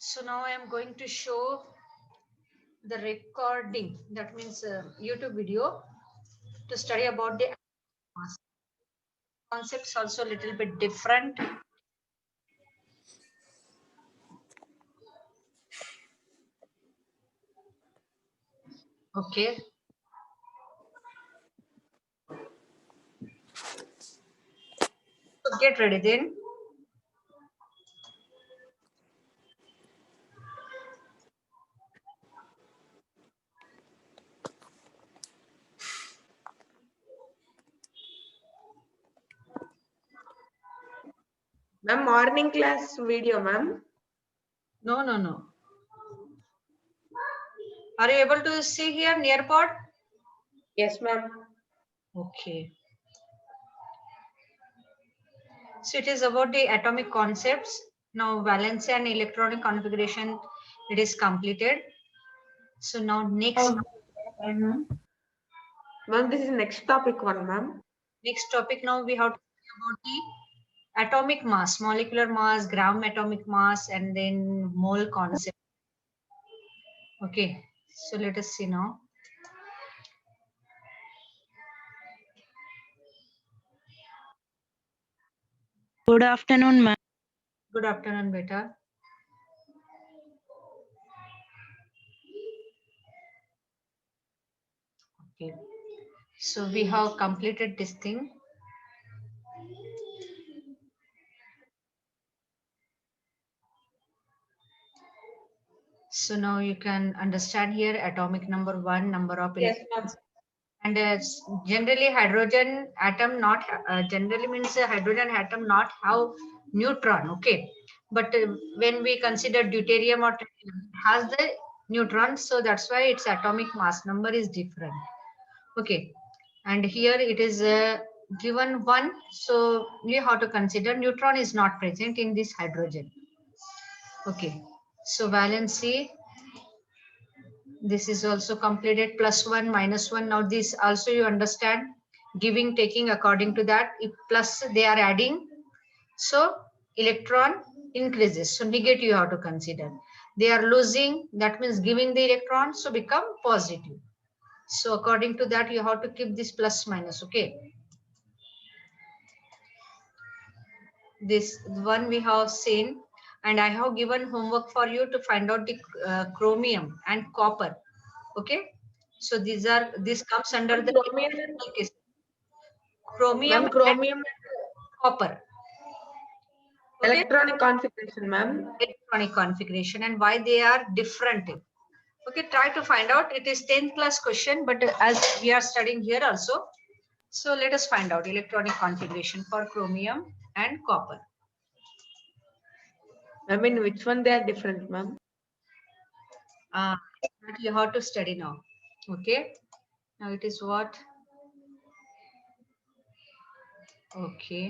So now I am going to show the recording, that means YouTube video to study about the mass. Concepts also a little bit different. Okay. So get ready then. Ma'am, morning class video, ma'am. No. Are you able to see here nearpod? Yes, ma'am. Okay. So it is about the atomic concepts. Now valency and electronic configuration, it is completed. So now next. Ma'am, this is next topic one, ma'am. Next topic now we have to talk about the atomic mass, molecular mass, gram atomic mass, and then mole concept. Okay, so let us see now. Good afternoon, ma'am. Good afternoon, beta. Okay, so we have completed this thing. So now you can understand here atomic number 1, number of electrons. And generally hydrogen atom not generally means hydrogen atom not have neutron. Okay, but when we consider deuterium or tritium, it has the neutron, so that's why its atomic mass number is different. Okay, and here it is given 1, so you have to consider neutron is not present in this hydrogen. Okay, so valency, this is also completed, +1 -1. Now this also you understand, giving taking according to that, if plus they are adding, so electron increases, so negative you have to consider. They are losing, that means giving the electron, so become positive. So according to that you have to keep this plus minus. Okay, this one we have seen, and I have given homework for you to find out the chromium and copper. Okay, so this comes under the chromium Chromium and copper. Okay? Electronic configuration, ma'am. Electronic configuration and why they are different. Okay, try to find out. It is 10th class question, but as we are studying here also, so let us find out electronic configuration for chromium and copper. I mean, which one they are different, ma'am? You have to study now. Okay, now it is what? Okay.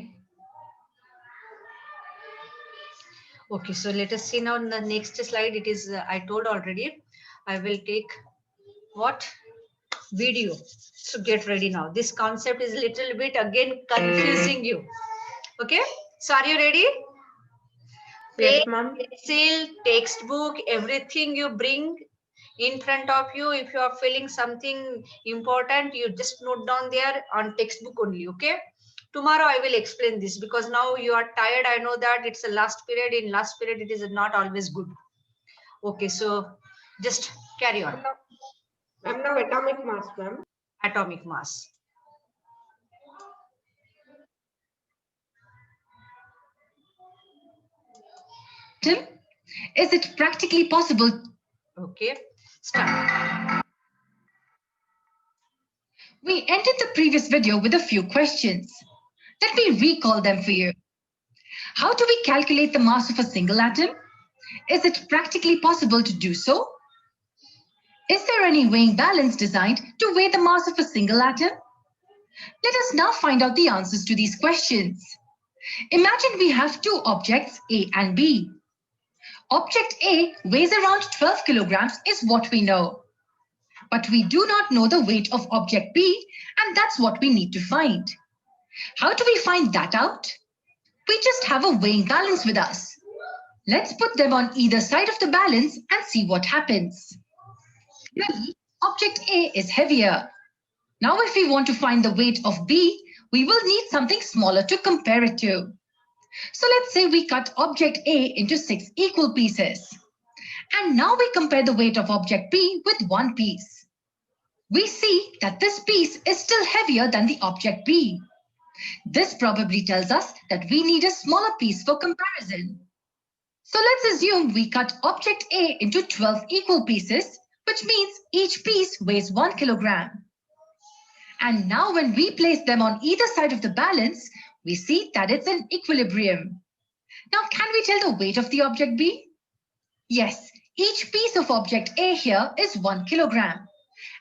Okay, so let us see now in the next slide. It is, I told already, I will take what? Video. So get ready now. This concept is little bit again confusing you. Okay, so are you ready? Yes, ma'am. Pencil, textbook, everything you bring in front of you. If you are feeling something important, you just note down there on textbook only. Okay, tomorrow I will explain this because now you are tired. I know that it's the last period. In last period it is not always good. Okay, so just carry on. Ma'am, now atomic mass, ma'am. Atomic mass. Is it practically possible? Okay, start. We ended the previous video with a few questions. Let me recall them for you. How do we calculate the mass of a single atom? Is it practically possible to do so? Is there any weighing balance designed to weigh the mass of a single atom? Let us now find out the answers to these questions. Imagine we have two objects, A and B. Object A weighs around 12 kilograms is what we know. But we do not know the weight of object B, and that's what we need to find. How do we find that out? We just have a weighing balance with us. Let's put them on either side of the balance and see what happens. Clearly, object A is heavier. Now, if we want to find the weight of B, we will need something smaller to compare it to. So let's say we cut object A into 6 equal pieces. And now we compare the weight of object B with one piece. We see that this piece is still heavier than the object B. This probably tells us that we need a smaller piece for comparison. So let's assume we cut object A into 12 equal pieces, which means each piece weighs 1 kilogram. And now when we place them on either side of the balance, we see that it's in equilibrium. Now, can we tell the weight of the object B? Yes, each piece of object A here is 1 kilogram.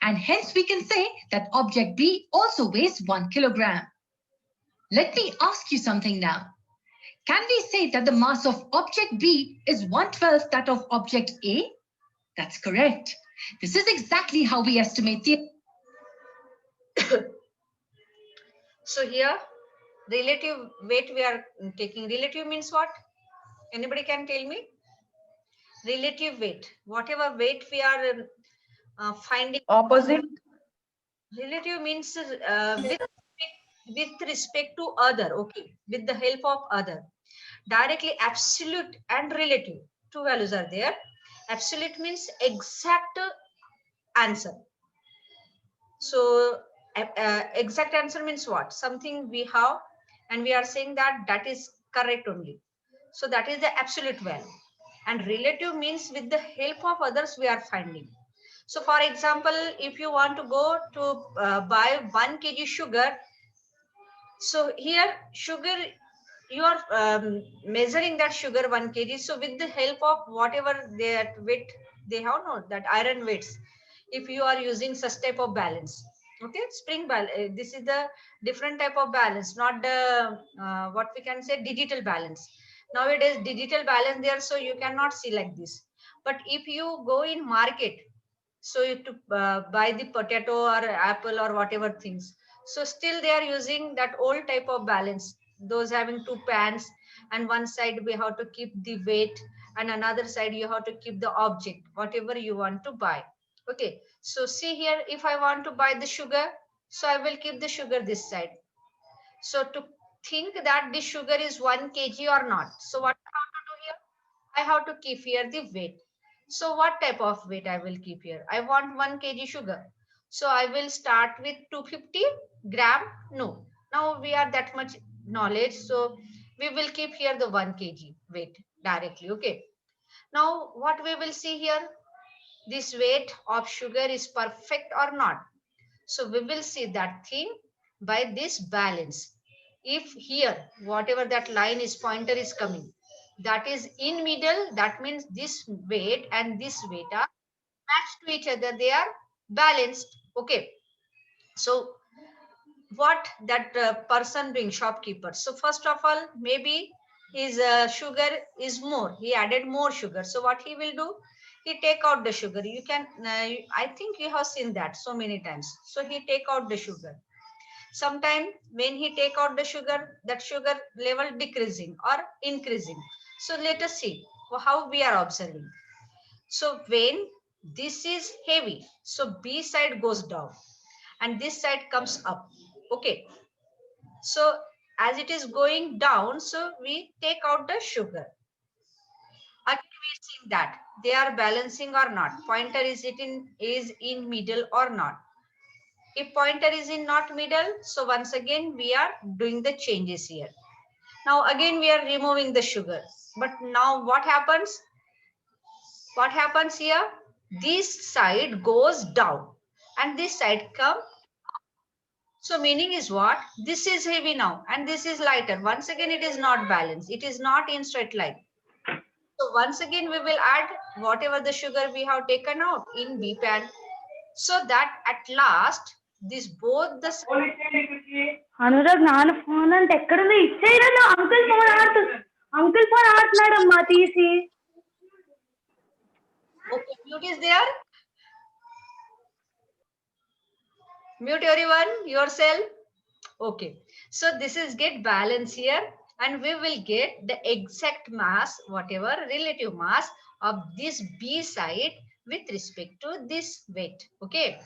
And hence we can say that object B also weighs 1 kilogram. Let me ask you something now. Can we say that the mass of object B is 1/12 that of object A? That's correct. This is exactly how we estimate the... So here, relative weight we are taking. Relative means what? Anybody can tell me? Relative weight. Whatever weight we are finding. Opposite. Relative means with respect to other. Okay, with the help of other. Directly absolute and relative. Two values are there. Absolute means exact answer. So exact answer means what? Something we have and we are saying that that is correct only. So that is the absolute value. And relative means with the help of others we are finding. So for example, if you want to go to buy 1 kg sugar, so here sugar, you are measuring that sugar 1 kg. So with the help of whatever that weight they have, no, that iron weights, if you are using such type of balance, okay, spring balance, this is the different type of balance, not the what we can say digital balance. Nowadays digital balance there, so you cannot see like this. But if you go in market, so you to buy the potato or apple or whatever things, so still they are using that old type of balance, those having two pans, and one side we have to keep the weight and another side you have to keep the object whatever you want to buy. Okay, so see here, if I want to buy the sugar, so I will keep the sugar this side. So to think that the sugar is 1 kg or not, so what I have to do here, I have to keep here the weight. So what type of weight I will keep here? I want 1 kg sugar. So I will start with 250 gram. No, now we are that much knowledge. So we will keep here the 1 kg weight directly. Okay. Now what we will see here, this weight of sugar is perfect or not. So we will see that thing by this balance. If here, whatever that line is, pointer is coming, that is in middle, that means this weight and this weight are matched to each other, they are balanced. Okay, so what that person doing, shopkeeper, so first of all, maybe his sugar is more, he added more sugar. So what he will do, he take out the sugar. You can I think you have seen that so many times. So he take out the sugar. Sometime when he take out the sugar, that sugar level decreasing or increasing. So let us see how we are observing. So when this is heavy, so B side goes down and this side comes up. Okay. So as it is going down, so we take out the sugar. Again, we are seeing that they are balancing or not. Pointer is in middle or not. If pointer is in not middle, so once again we are doing the changes here. Now again we are removing the sugar. But now what happens? What happens here? This side goes down and this side come. So meaning is what? This is heavy now and this is lighter. Once again it is not balanced. It is not in straight line. So once again we will add whatever the sugar we have taken out in B pan. So that at last this both the Anurag నాన్న phone అంటే ఎక్కడుంది ఇచ్చేయరా uncle phone ఆడుతున్నాడమ్మా తీసి okay, mute is there. Mute everyone, yourself. Okay, so this is get balance here. and we will get the exact mass, whatever relative mass of this B side with respect to this weight. Okay.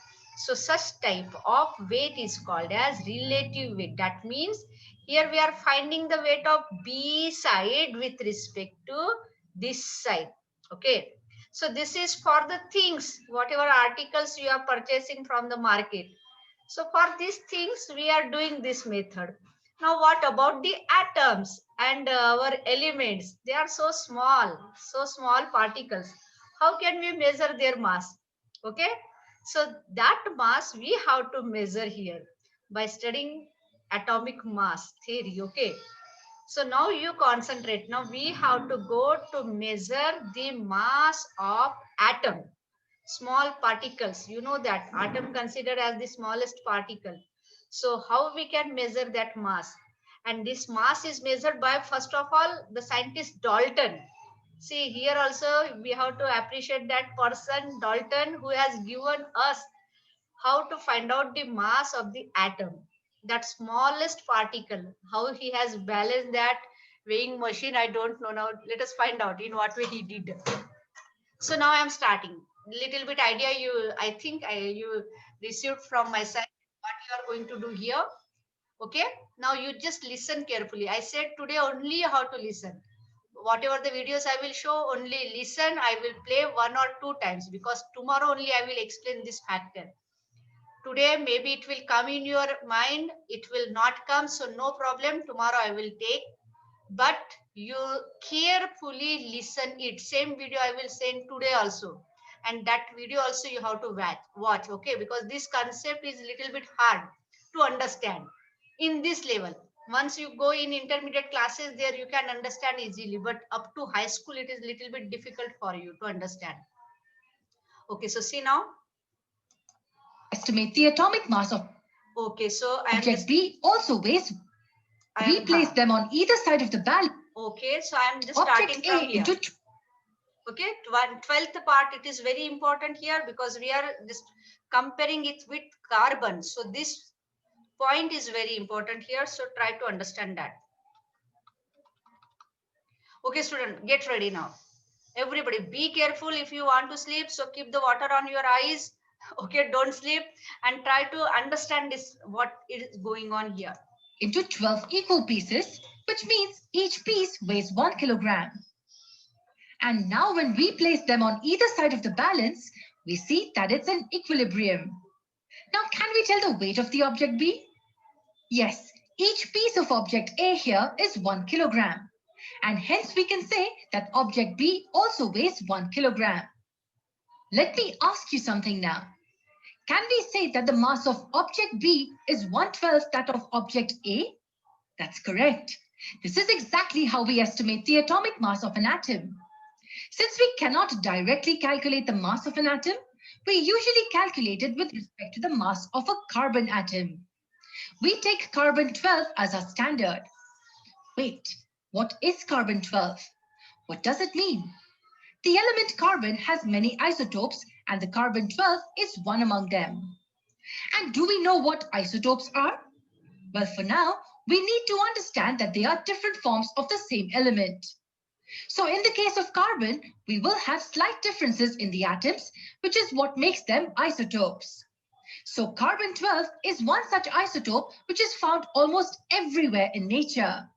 So such type of weight is called as relative weight. That means here we are finding the weight of B side with respect to this side. Okay. So this is for the things, whatever articles you are purchasing from the market. So for these things, we are doing this method. Now, what about the atoms and our elements? They are so small particles. How can we measure their mass? Okay. So that mass we have to measure here by studying atomic mass theory. Okay. So now you concentrate. Now we have to go to measure the mass of atom. Small particles, you know that atom considered as the smallest particle. So how we can measure that mass? And this mass is measured by, first of all, the scientist Dalton. See, here also we have to appreciate that person Dalton, who has given us how to find out the mass of the atom, that smallest particle. How he has balanced that weighing machine, I don't know. Now let us find out in what way he did. So now I'm starting. Little bit idea I think you received from my side what you are going to do here. Okay. Now you just listen carefully. I said today only how to listen. Whatever the videos I will show, only listen. I will play 1 or 2 times because tomorrow only I will explain this factor. Today maybe it will come in your mind. It will not come. So no problem. Tomorrow I will take, but you carefully listen it. Same video I will send today also, and that video also you have to watch. Okay, because this concept is little bit hard to understand in this level. Once you go in intermediate classes, there you can understand easily, but up to high school it is little bit difficult for you to understand. Okay, so see now. Estimate the atomic mass of Okay, so I am object just B also weighs. We place them on either side of the balance. Okay, so I am just starting Object from A here. into Okay, 12th part, it is very important here because we are just comparing it with carbon. So this point is very important here. So try to understand that. Okay, student, get ready now. Everybody, be careful if you want to sleep. So keep the water on your eyes. Okay, don't sleep and try to understand this, what is going on here. Into 12 equal pieces, which means each piece weighs 1 kilogram. And now when we place them on either side of the balance, we see that it's an equilibrium. Now, can we tell the weight of the object B? Yes, each piece of object A here is 1 kilogram. And hence we can say that object B also weighs 1 kilogram. Let me ask you something now. Can we say that the mass of object B is 1/12 that of object A? That's correct. This is exactly how we estimate the atomic mass of an atom. Since we cannot directly calculate the mass of an atom, we usually calculate it with respect to the mass of a carbon atom. We take carbon-12 as our standard. Wait, what is carbon-12? What does it mean? The element carbon has many isotopes and the carbon-12 is one among them. And do we know what isotopes are? Well, for now, we need to understand that they are different forms of the same element. So in the case of carbon, we will have slight differences in the atoms, which is what makes them isotopes. So carbon-12 is one such isotope which is found almost everywhere in nature.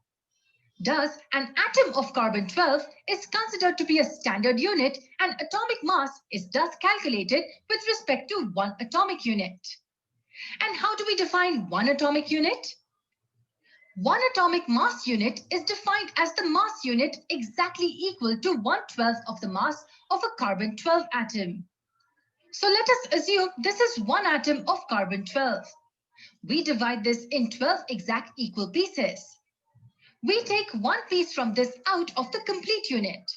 Thus, an atom of carbon-12 is considered to be a standard unit and atomic mass is thus calculated with respect to 1 atomic unit. And how do we define 1 atomic unit? 1 atomic mass unit is defined as the mass unit exactly equal to 1/12 of the mass of a carbon-12 atom. So let us assume this is 1 atom of carbon-12. We divide this in 12 exact equal pieces. We take one piece from this out of the complete unit.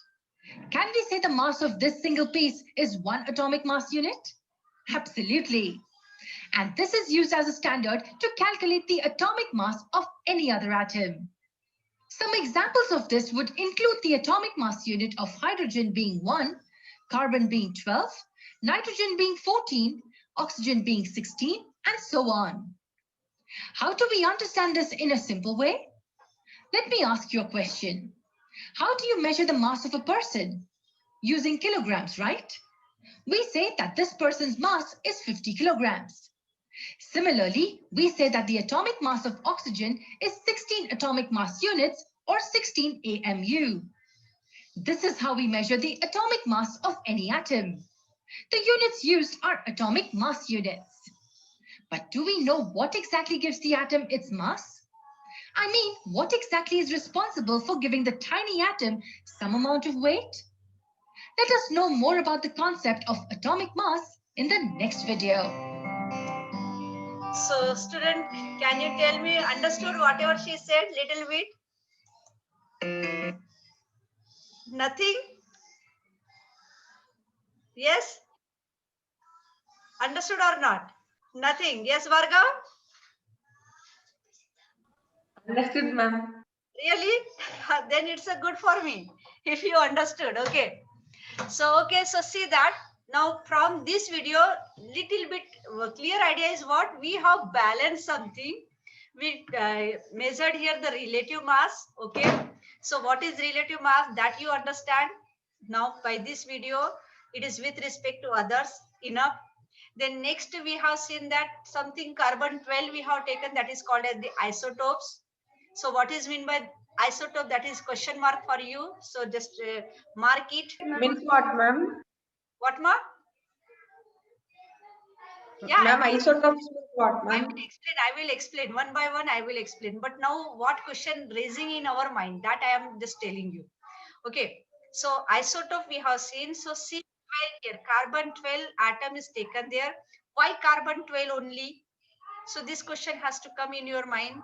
Can we say the mass of this single piece is 1 atomic mass unit? Absolutely. And this is used as a standard to calculate the atomic mass of any other atom. Some examples of this would include the atomic mass unit of hydrogen being 1, carbon being 12, nitrogen being 14, oxygen being 16, and so on. How do we understand this in a simple way? Let me ask you a question. How do you measure the mass of a person? Using kilograms, right? We say that this person's mass is 50 kilograms. Similarly, we say that the atomic mass of oxygen is 16 atomic mass units or 16 AMU. This is how we measure the atomic mass of any atom. The units used are atomic mass units. But do we know what exactly gives the atom its mass? I mean, what exactly is responsible for giving the tiny atom some amount of weight? Let us know more about the concept of atomic mass in the next video. So student, can you tell me, understood whatever she said little bit? Nothing? Yes? Understood or not? Nothing. Yes, Varga? Understood, ma'am. Really? Then it's a good for me if you understood. Okay. So see that now from this video, little bit clear idea is what we have balanced something. We measured here the relative mass. Okay. So what is relative mass that you understand now by this video? It is with respect to others enough. Then next we have seen that something carbon 12 we have taken, that is called as the isotopes. So what is mean by isotope? That is question mark for you. So just mark it. Means what, ma'am? What mark? Yeah, Ma'am, isotopes means what, I ma'am? will explain one by one. I will explain. But now what question raising in our mind, that I am just telling you. Okay. So isotope we have seen. So C12 here, carbon 12 atom is taken there. Why carbon 12 only? So this question has to come in your mind.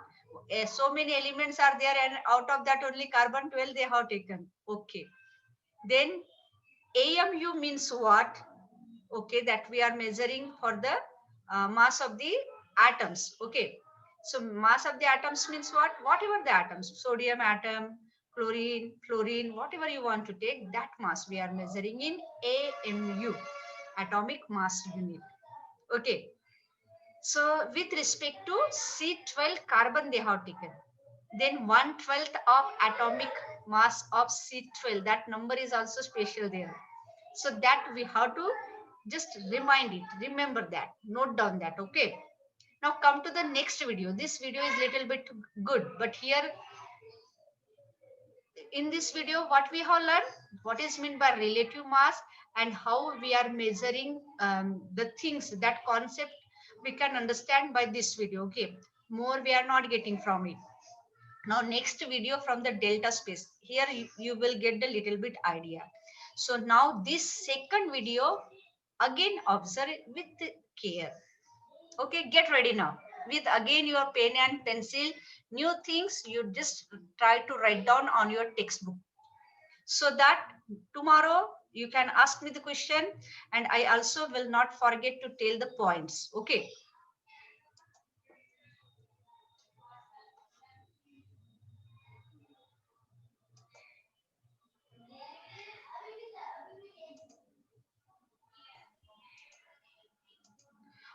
So many elements are there, and out of that only carbon 12 they have taken. Okay. Then AMU means what? Okay, that we are measuring for the mass of the atoms. Okay. So mass of the atoms means what? Whatever the atoms, sodium atom, chlorine, fluorine, whatever you want to take, that mass we are measuring in AMU, atomic mass unit. Okay. So with respect to C12 carbon they have taken. Then 1/12 of atomic mass of C12. That number is also special there. So that we have to just remind it, remember that, note down that. Okay. Now come to the next video. This video is little bit good, but here in this video, what we have learned, what is meant by relative mass and how we are measuring the things, that concept we can understand by this video. Okay. More we are not getting from it. Now next video from the delta space. Here you will get a little bit idea. So now this second video, again observe it with care. Okay, get ready now. With again your pen and pencil, new things you just try to write down on your textbook. So that tomorrow you can ask me the question, and I also will not forget to tell the points. Okay.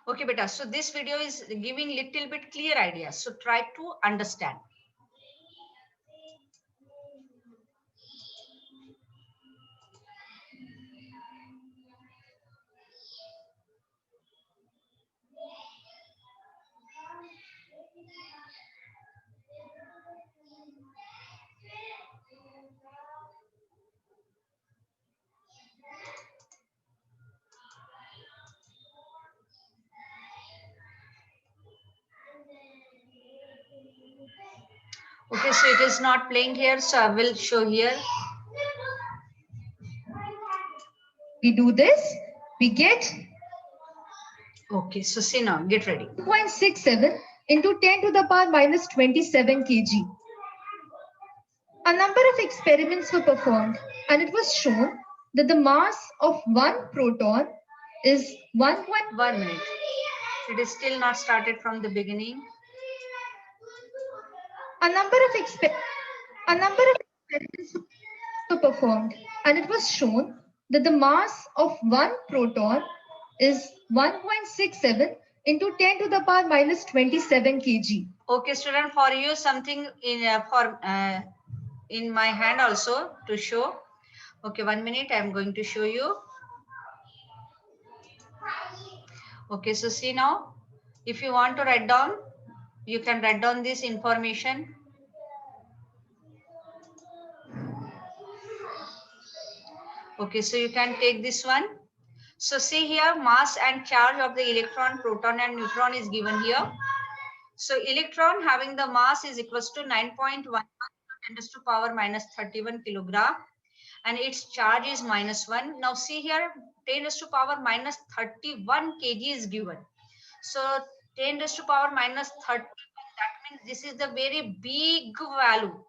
Okay, beta. So this video is giving little bit clear idea. So try to understand. Okay, so it is not playing here, so I will show here. We do this, we get Okay, so see now, get ready. 0.67 into 10 to the power minus 27 kg. A number of experiments were performed, and it was shown that the mass of one proton is 1. 1 minute. It is still not started from the beginning. A number of experiments were performed, and it was shown that the mass of one proton is 1.67 into 10 to the power minus 27 kg. Okay, student, for you something in my hand also to show. Okay, 1 minute. I'm going to show you. Okay, so see now, if you want to write down, you can write down this information. Okay, so you can take this one. So see here, mass and charge of the electron, proton and neutron is given here. So electron having the mass is equals to 9.11 10 to the power minus 31 kilogram, and its charge is -1. Now see here, 10 to the power minus 31 kg is given. So 10 to the power minus 31, that means this is the very big value.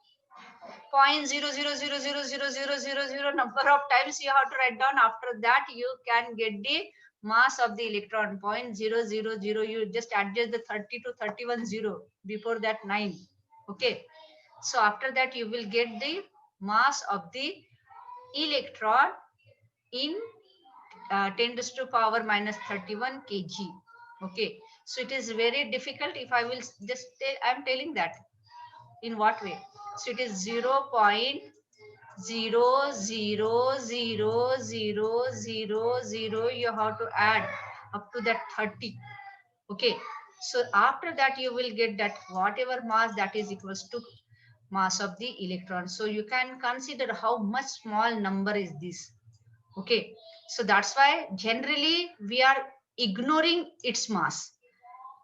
0.00000000 number of times you have to write down. After that you can get the mass of the electron. 0.000, you just adjust the 30 to 31 0 before that 9. Okay, so after that you will get the mass of the electron in 10 to the power minus 31 kg. Okay, so it is very difficult. If I will just tell, I am telling that in what way. So it is 0.0000000 you have to add up to that 30. Okay, so after that you will get that whatever mass, that is equals to mass of the electron. So you can consider how much small number is this. Okay, so that's why generally we are ignoring its mass.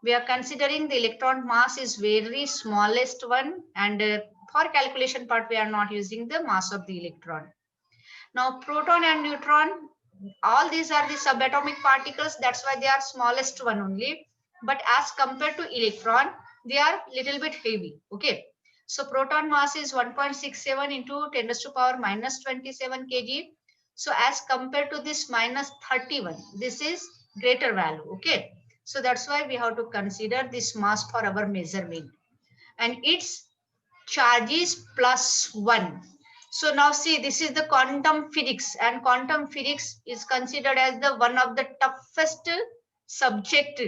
We are considering the electron mass is very smallest one, and for calculation part we are not using the mass of the electron. Now proton and neutron, all these are the subatomic particles, that's why they are smallest one only, but as compared to electron they are little bit heavy. Okay, so proton mass is 1.67 into 10 to the power minus 27 kg. So as compared to this minus 31, this is greater value. Okay, so that's why we have to consider this mass for our measurement, and its charge is +1. So now see, this is the quantum physics, and quantum physics is considered as the one of the toughest subject.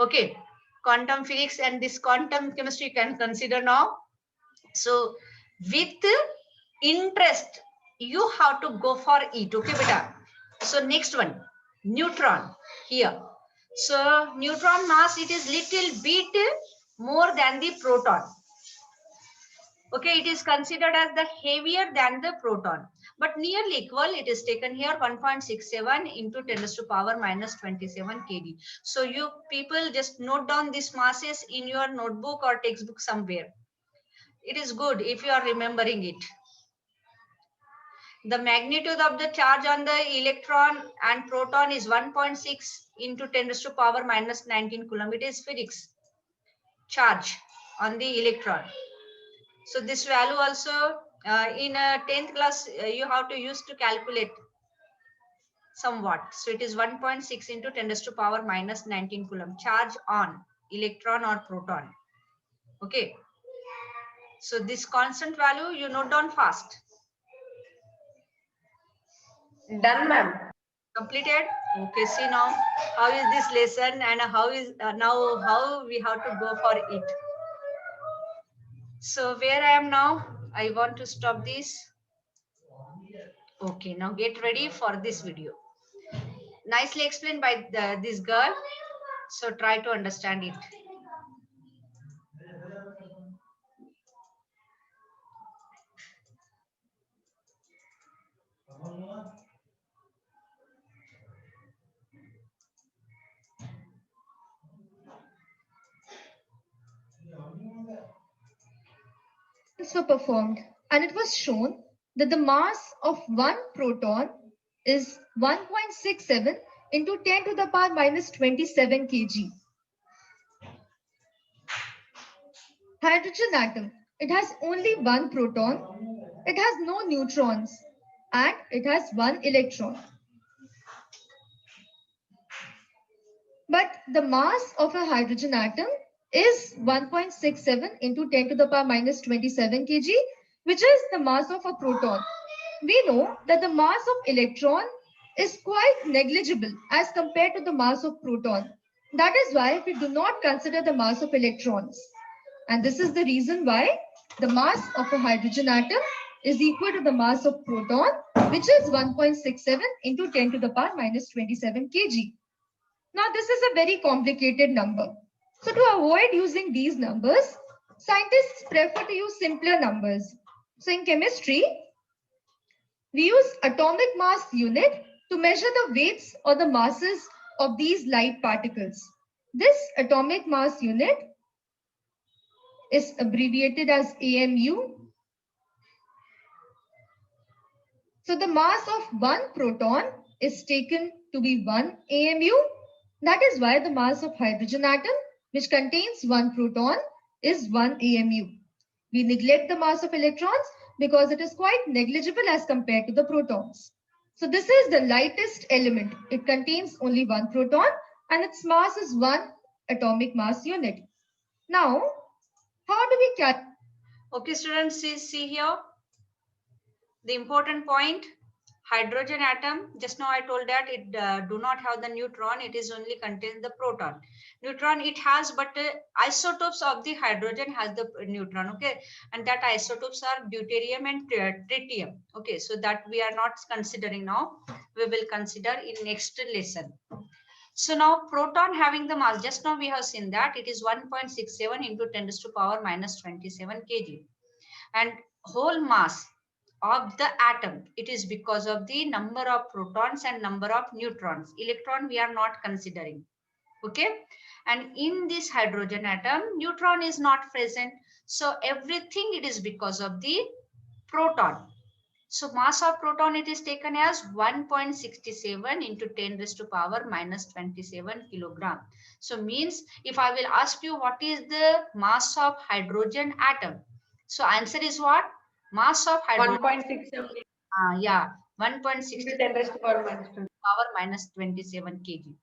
Okay, quantum physics and this quantum chemistry you can consider now. So with interest you have to go for it. Okay beta. So next one, neutron here. So neutron mass, it is little bit more than the proton. Okay, it is considered as the heavier than the proton, but nearly equal. It is taken here 1.67 into 10 to the power minus 27 kg. So you people just note down these masses in your notebook or textbook somewhere. It is good if you are remembering it. The magnitude of the charge on the electron and proton is 1.6 into 10 to the power minus 19 coulomb. It is physics charge on the electron. So this value also in a 10th class you have to use to calculate somewhat. So it is 1.6 into 10 to the power minus 19 coulomb charge on electron or proton. Okay, so this constant value you note down fast. Done, ma'am. Completed. Okay, see now how is this lesson, and how is now how we have to go for it. So where I am now, I want to stop this. Okay, now get ready for this video. Nicely explained by this girl. So try to understand it. Were performed, and it was shown that the mass of one proton is 1.67 into 10 to the power minus 27 kg. Hydrogen atom, it has only one proton, it has no neutrons, and it has one electron. But the mass of a hydrogen atom is 1.67 into 10 to the power minus 27 kg, which is the mass of a proton. We know that the mass of electron is quite negligible as compared to the mass of proton. That is why we do not consider the mass of electrons. And this is the reason why the mass of a hydrogen atom is equal to the mass of proton, which is 1.67 into 10 to the power minus 27 kg. Now, this is a very complicated number. So to avoid using these numbers, scientists prefer to use simpler numbers. So in chemistry, we use atomic mass unit to measure the weights or the masses of these light particles. This atomic mass unit is abbreviated as AMU. So the mass of one proton is taken to be 1 AMU. That is why the mass of hydrogen atom, which contains one proton, is 1 AMU. We neglect the mass of electrons because it is quite negligible as compared to the protons. So this is the lightest element. It contains only one proton and its mass is 1 atomic mass unit. Now, how do we calculate? Okay, students, see here the important point. Hydrogen atom, just now I told that it do not have the neutron, it is only contains the proton. Neutron it has, but isotopes of the hydrogen has the neutron, okay, and that isotopes are deuterium and tritium, okay, so that we are not considering now, we will consider in next lesson. So now proton having the mass, just now we have seen that it is 1.67 into 10 to the power minus 27 kg, and whole mass of the atom, it is because of the number of protons and number of neutrons. Electron we are not considering, okay, and in this hydrogen atom neutron is not present, so everything it is because of the proton. So mass of proton it is taken as 1.67 into 10 raised to power minus 27 kilogram. So means if I will ask you what is the mass of hydrogen atom, so answer is what? Mass of hydrogen. 1.67 Yeah, 1.6 into 10 raised to power minus 20. power minus 27 kg.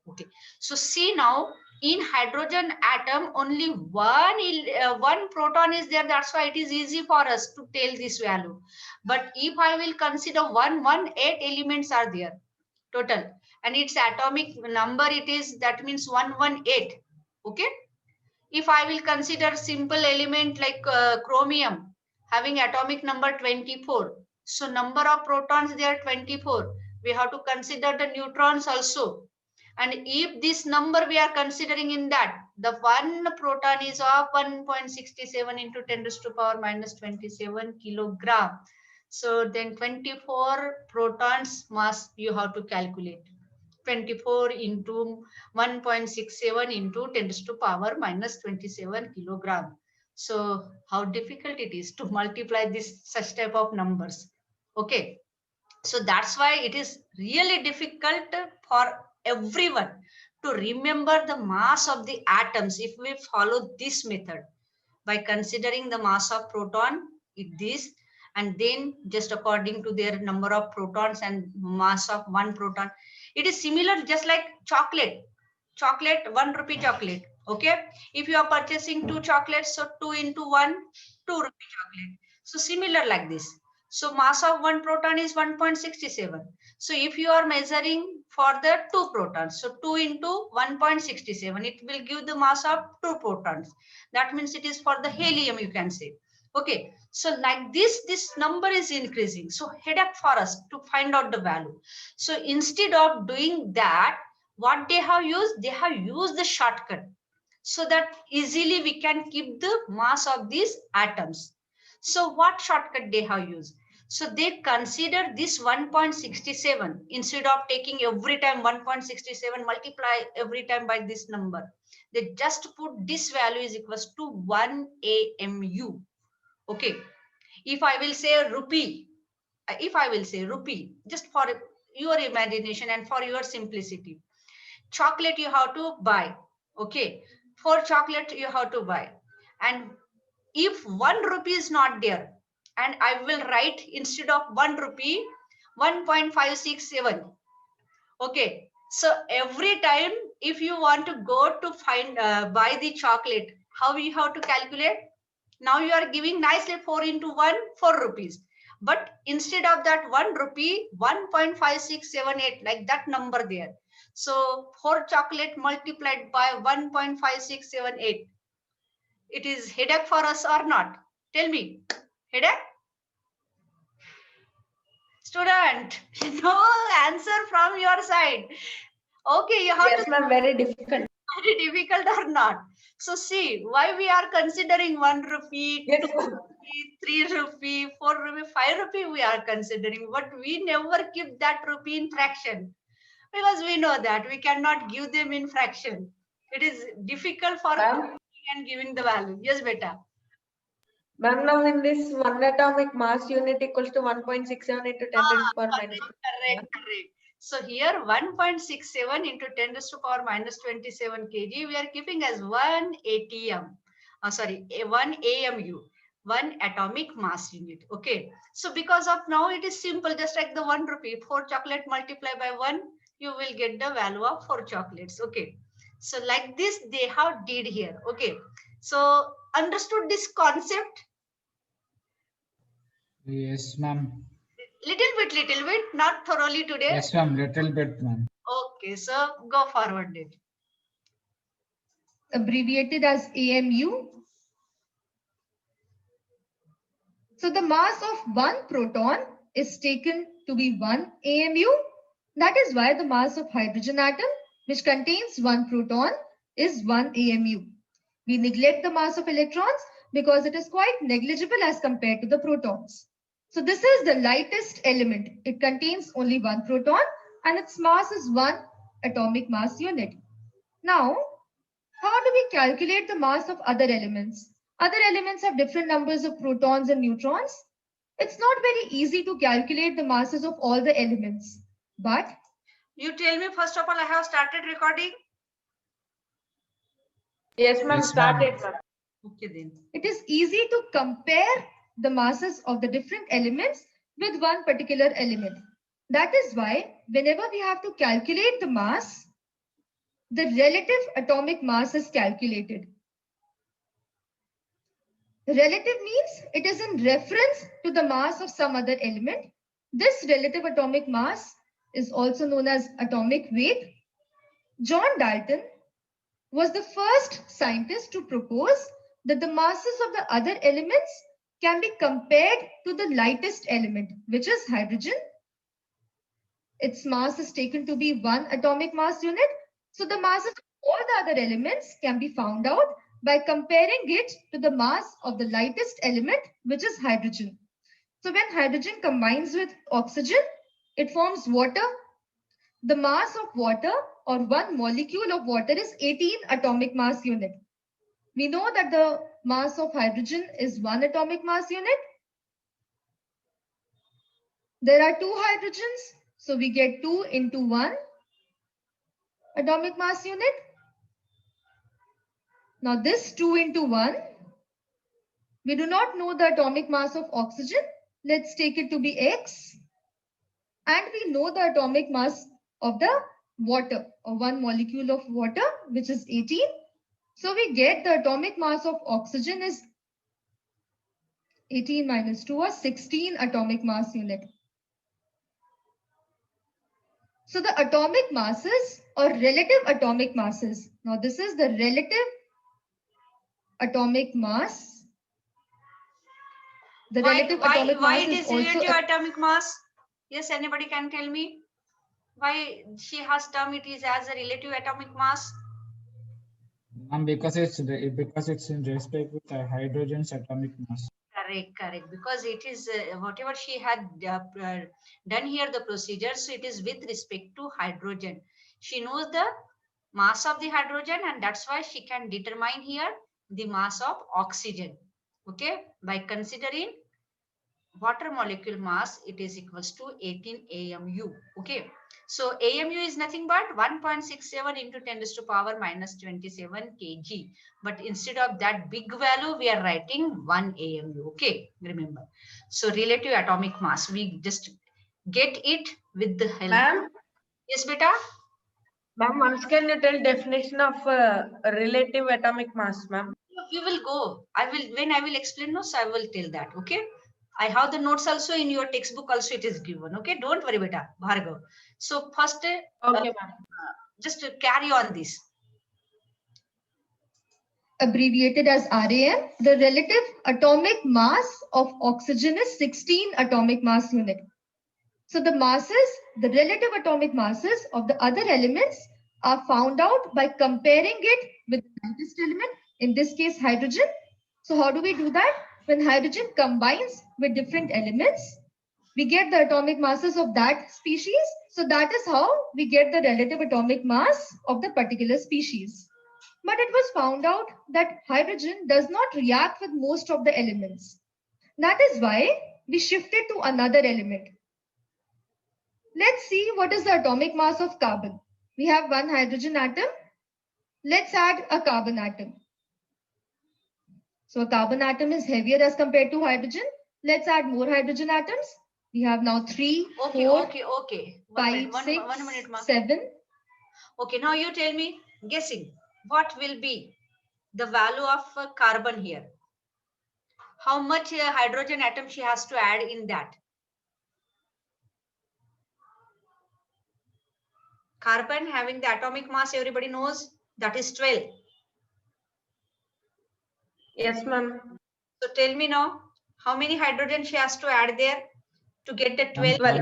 Okay, so see now in hydrogen atom only one proton is there, that's why it is easy for us to tell this value. But if I will consider 118 elements are there total, and its atomic number it is, that means 118, okay. If I will consider simple element like chromium having atomic number 24, so number of protons there 24, we have to consider the neutrons also. And if this number we are considering in that, the one proton is of 1.67 into 10 raised to power minus 27 kilogram. So then 24 protons mass you have to calculate. 24 into 1.67 into 10 to the power minus 27 kilogram. So how difficult it is to multiply this such type of numbers. Okay. So that's why it is really difficult for everyone to remember the mass of the atoms if we follow this method by considering the mass of proton this, and then just according to their number of protons and mass of one proton. It is similar just like chocolate 1 rupee chocolate, okay. If you are purchasing 2 chocolates, so 2 into 1 2 rupee chocolate, so similar like this. So mass of one proton is 1.67. So if you are measuring for the 2 protons, so 2 into 1.67, it will give the mass of 2 protons. That means it is for the helium, you can say. Okay, so like this number is increasing. So headache for us to find out the value. So instead of doing that, what they have used the shortcut, so that easily we can keep the mass of these atoms. So what shortcut they have used? So they consider this 1.67 instead of taking every time 1.67 multiply every time by this number. They just put this value is equals to 1 AMU. Okay. If I will say rupee, just for your imagination and for your simplicity, chocolate you have to buy. Okay. For chocolate you have to buy. And if 1 rupee is not there, and I will write instead of 1 rupee 1.567. Okay, so every time if you want to go to find buy the chocolate, how you have to calculate? Now you are giving nicely 4 into 1 4 rupees, but instead of that 1 rupee 1.5678, like that number there. So 4 chocolate multiplied by 1.5678. It is headache for us or not? Tell me, headache? Student, no answer from your side. Okay, you have Yes, to ma'am. Very difficult. very difficult or not. So see why we are considering 1 rupee, Yes, 2 ma'am. rupee, 3 rupee, 4 rupee, 5 rupee we are considering, but we never keep that rupee in fraction because we know that we cannot give them in fraction. It is difficult for Ma'am, and giving the value. Yes, beta. ma'am, now in this 1 atomic mass unit equals to 1.67 into 10 raised to power minus Correct, correct. So here 1.67 into 10 raised to power minus 27 kg, we are keeping as 1 ATM. Sorry, 1 AMU, 1 atomic mass unit. Okay. So because of now it is simple, just like the 1 rupee, 4 chocolate multiply by 1, you will get the value of 4 chocolates. Okay. So like this, they have did here. Okay. So understood this concept? Yes, ma'am. Little bit, not thoroughly today. Yes, ma'am. Little bit, ma'am. Okay, so go forward it. Abbreviated as AMU. So the mass of one proton is taken to be 1 AMU. That is why the mass of hydrogen atom, which contains 1 proton, is 1 AMU. We neglect the mass of electrons because it is quite negligible as compared to the protons. So this is the lightest element. It contains only 1 proton and its mass is 1 atomic mass unit. Now, how do we calculate the mass of other elements? Other elements have different numbers of protons and neutrons. It's not very easy to calculate the masses of all the elements, but You tell me, first of all, I have started recording. Yes, ma'am. Yes, Start ma'am. it, ma'am. Okay, then. it is easy to compare the masses of the different elements with one particular element. That is why whenever we have to calculate the mass, the relative atomic mass is calculated. Relative means it is in reference to the mass of some other element. This relative atomic mass is also known as atomic weight. John Dalton was the first scientist to propose that the masses of the other elements can be compared to the lightest element, which is hydrogen. Its mass is taken to be 1 atomic mass unit. So the masses of all the other elements can be found out by comparing it to the mass of the lightest element, which is hydrogen. So when hydrogen combines with oxygen, it forms water. The mass of water or one molecule of water is 18 atomic mass unit. We know that the mass of hydrogen is 1 atomic mass unit. There are 2 hydrogens, so we get 2 into 1 atomic mass unit. Now this 2 into 1, we do not know the atomic mass of oxygen. Let's take it to be X. And we know the atomic mass of the water, or one molecule of water, which is 18. So we get the atomic mass of oxygen is 18 minus 2 or 16 atomic mass unit. So the atomic masses or relative atomic masses. Now this is the relative atomic mass. The relative atomic why mass it is is also relative atomic mass? Yes, anybody can tell me? Why she has term it is as a relative atomic mass? Ma'am, because it's in respect with hydrogen's atomic mass. Correct, correct. Because it is whatever she had done here, the procedure, so it is with respect to hydrogen. She knows the mass of the hydrogen, and that's why she can determine here the mass of oxygen. Okay, by considering water molecule mass, it is equals to 18 AMU. Okay, so AMU is nothing but 1.67 into 10 raised to power minus 27 kg. But instead of that big value, we are writing 1 AMU. Okay, remember. So relative atomic mass, we just get it with the help. Ma'am, Yes, beta. ma'am, once can you tell definition of relative atomic mass, ma'am? We will go. When I will explain notes, I will tell that. Okay. I have the notes also in your textbook. Also, it is given. Okay. Don't worry, beta. Bhargav. So first, Okay, ma'am. just to carry on this. abbreviated as RAM, the relative atomic mass of oxygen is 16 atomic mass unit. So the masses, the relative atomic masses of the other elements are found out by comparing it with the lightest element, in this case hydrogen. So how do we do that? When hydrogen combines with different elements, we get the atomic masses of that species. So that is how we get the relative atomic mass of the particular species. But it was found out that hydrogen does not react with most of the elements. That is why we shifted to another element. Let's see what is the atomic mass of carbon. We have one hydrogen atom. Let's add a carbon atom. So a carbon atom is heavier as compared to hydrogen. Let's add more hydrogen atoms. We have now 3, Okay, 4, okay. 5, 6, 7. Okay, now you tell me, guessing, what will be the value of carbon here? How much hydrogen atom she has to add in that? Carbon having the atomic mass, everybody knows, that is 12. Yes, ma'am. So tell me now, how many hydrogen she has to add there to get the 12? 12,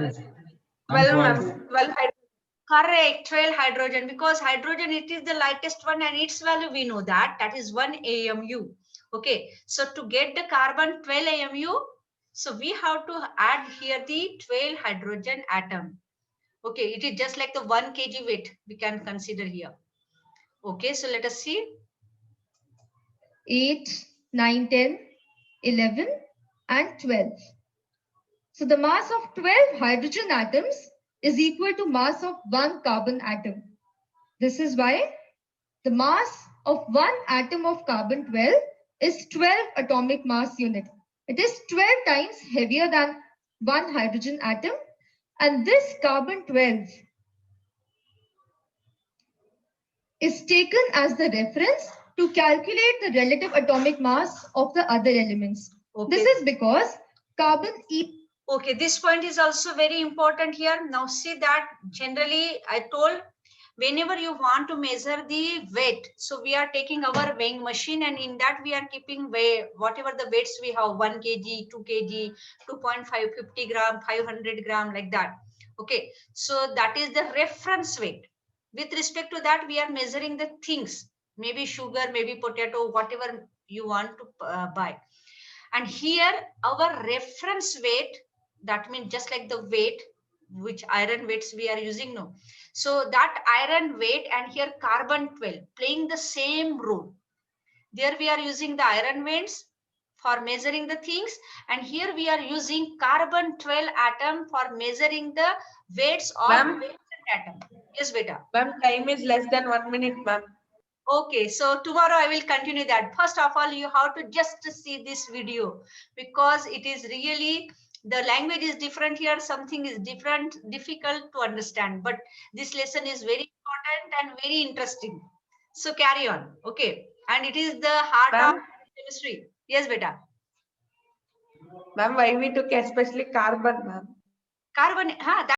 ma'am. 12 Correct, 12 hydrogen, because hydrogen, it is the lightest one and its value we know that is 1 AMU. Okay, so to get the carbon 12 AMU, so we have to add here the 12 hydrogen atom. Okay, it is just like the 1 kg weight we can consider here. Okay, so let us see. 8, 9, 10, 11, and 12. So the mass of 12 hydrogen atoms is equal to mass of 1 carbon atom. This is why the mass of 1 atom of carbon 12 is 12 atomic mass unit. It is 12 times heavier than 1 hydrogen atom, and this carbon 12 is taken as the reference to calculate the relative atomic mass of the other elements. Okay. This is because carbon Okay, this point is also very important here. Now see that generally I told whenever you want to measure the weight, so we are taking our weighing machine and in that we are keeping whatever the weights we have, 1 kg, 2 kg, 2.5, 50 gram, 500 gram, like that. Okay, so that is the reference weight. With respect to that, we are measuring the things, maybe sugar, maybe potato, whatever you want to buy. And here our reference weight, that means just like the weight, which iron weights we are using now. So that iron weight and here carbon 12 playing the same role. There we are using the iron weights for measuring the things, and here we are using carbon 12 atom for measuring the weights of Ma'am? atom. Yes, beta. Ma'am, time is less than 1 minute, ma'am. Okay, so tomorrow I will continue that. First of all, you have to just see this video because it is really, the language is different here, something is different, difficult to understand, but this lesson is very important and very interesting. So carry on, okay? And it is the heart of chemistry. Yes, beta. Ma'am, why we took especially carbon, ma'am? Carbon,